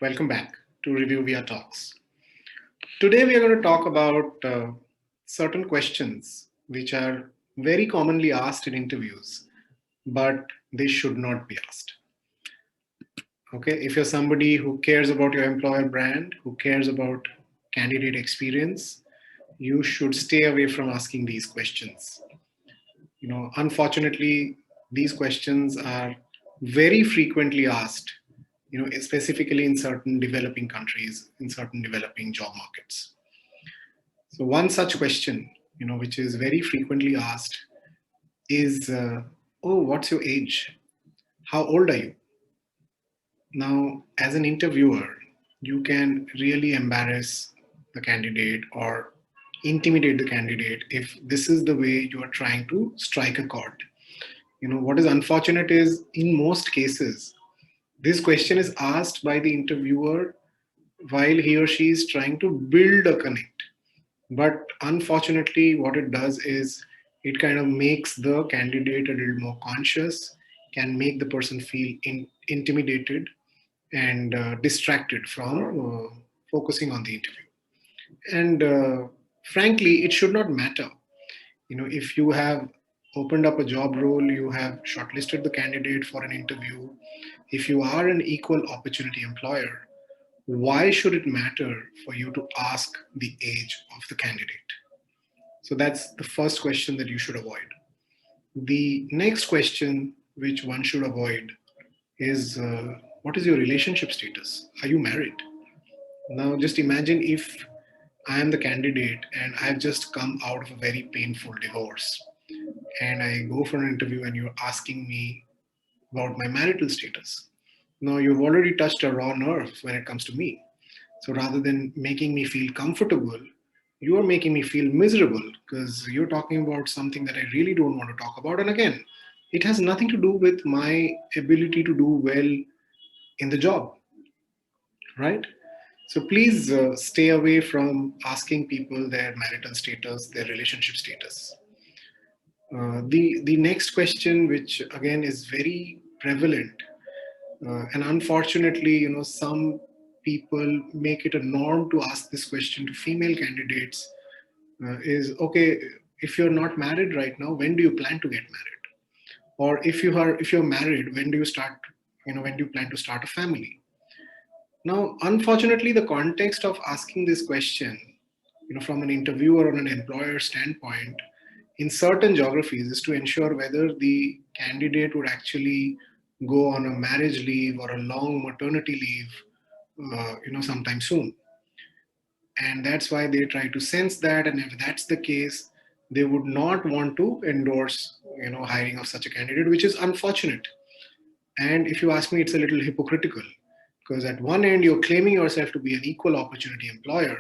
Welcome back to Reviewia Talks. Today we are going to talk about certain questions which are very commonly asked in interviews, but they should not be asked. Okay, if you're somebody who cares about your employer brand, who cares about candidate experience, you should stay away from asking these questions. Unfortunately, these questions are very frequently asked, specifically in certain developing countries, in certain developing job markets. So one such question, which is very frequently asked is, oh, what's your age? How old are you? Now, as an interviewer, you can really embarrass the candidate or intimidate the candidate if this is the way you are trying to strike a chord. What is unfortunate is in most cases, this question is asked by the interviewer while he or she is trying to build a connect. But unfortunately, what it does is it kind of makes the candidate a little more conscious, can make the person feel intimidated and distracted from focusing on the interview. And frankly, it should not matter. If you have opened up a job role, you have shortlisted the candidate for an interview, if you are an equal opportunity employer, why should it matter for you to ask the age of the candidate? So that's the first question that you should avoid. The next question which one should avoid is, what is your relationship status? Are you married? Now just imagine if I am the candidate and I've just come out of a very painful divorce and I go for an interview and you're asking me about my marital status. Now you've already touched a raw nerve when it comes to me. So rather than making me feel comfortable, you are making me feel miserable because you're talking about something that I really don't want to talk about. And again, it has nothing to do with my ability to do well in the job, right? So please stay away from asking people their marital status, their relationship status. The next question, which again is very prevalent, and unfortunately, some people make it a norm to ask this question to female candidates, is okay, if you're not married right now, when do you plan to get married? Or if you're married, when do you start, when do you plan to start a family? Now, unfortunately, the context of asking this question, from an interviewer or an employer standpoint, in certain geographies is to ensure whether the candidate would actually go on a marriage leave or a long maternity leave, sometime soon. And that's why they try to sense that. And if that's the case, they would not want to endorse, hiring of such a candidate, which is unfortunate. And if you ask me, it's a little hypocritical because at one end, you're claiming yourself to be an equal opportunity employer,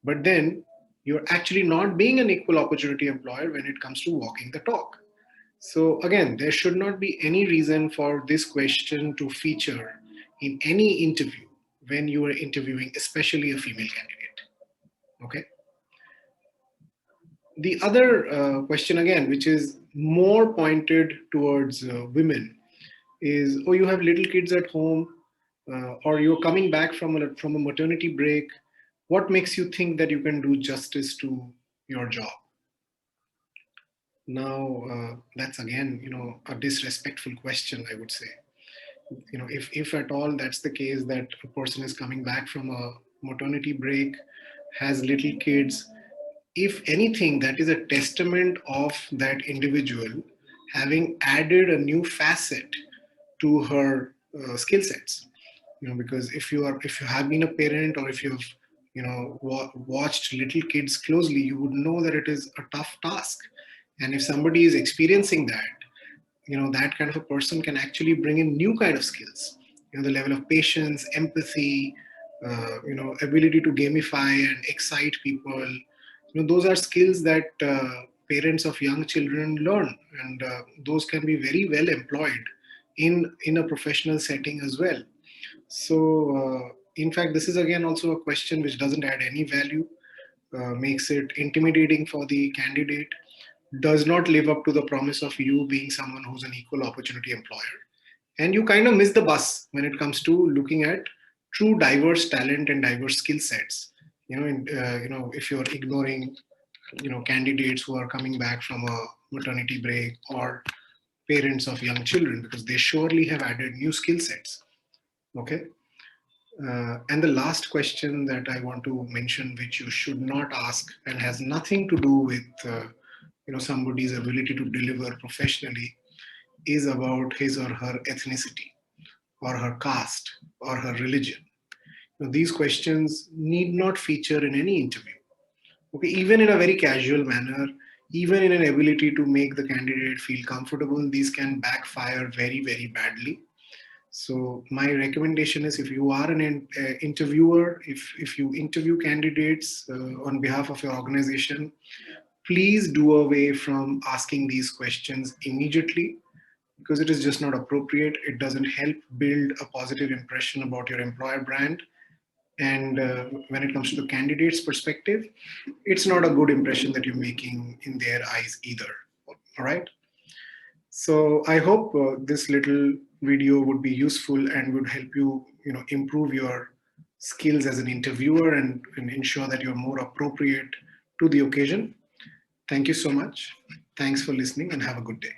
but then you're actually not being an equal opportunity employer when it comes to walking the talk. So again, there should not be any reason for this question to feature in any interview when you are interviewing, especially a female candidate. Okay. The other question again, which is more pointed towards women, is, oh, you have little kids at home, or you're coming back from a maternity break. What makes you think that you can do justice to your job? Now, that's again, a disrespectful question, I would say. If at all that's the case, that a person is coming back from a maternity break, has little kids, if anything, that is a testament of that individual having added a new facet to her skill sets. Because if you have been a parent, or if you've watched little kids closely, you would know that it is a tough task. And if somebody is experiencing that, that kind of a person can actually bring in new kind of skills, the level of patience, empathy, ability to gamify and excite people. Those are skills that parents of young children learn, and those can be very well employed in a professional setting as well. So in fact, this is again also a question which doesn't add any value, makes it intimidating for the candidate, does not live up to the promise of you being someone who's an equal opportunity employer. And you kind of miss the bus when it comes to looking at true diverse talent and diverse skill sets. If you're ignoring, candidates who are coming back from a maternity break or parents of young children, because they surely have added new skill sets. Okay. And the last question that I want to mention, which you should not ask and has nothing to do with somebody's ability to deliver professionally, is about his or her ethnicity or her caste or her religion. These questions need not feature in any interview. Okay, even in a very casual manner, even in an ability to make the candidate feel comfortable, these can backfire very, very badly. So my recommendation is, if you are an interviewer, if you interview candidates on behalf of your organization, please do away from asking these questions immediately, because it is just not appropriate. It doesn't help build a positive impression about your employer brand. And when it comes to the candidate's perspective, it's not a good impression that you're making in their eyes either. All right. So I hope this little video would be useful and would help you, improve your skills as an interviewer, and ensure that you're more appropriate to the occasion. Thank you so much. Thanks for listening and have a good day.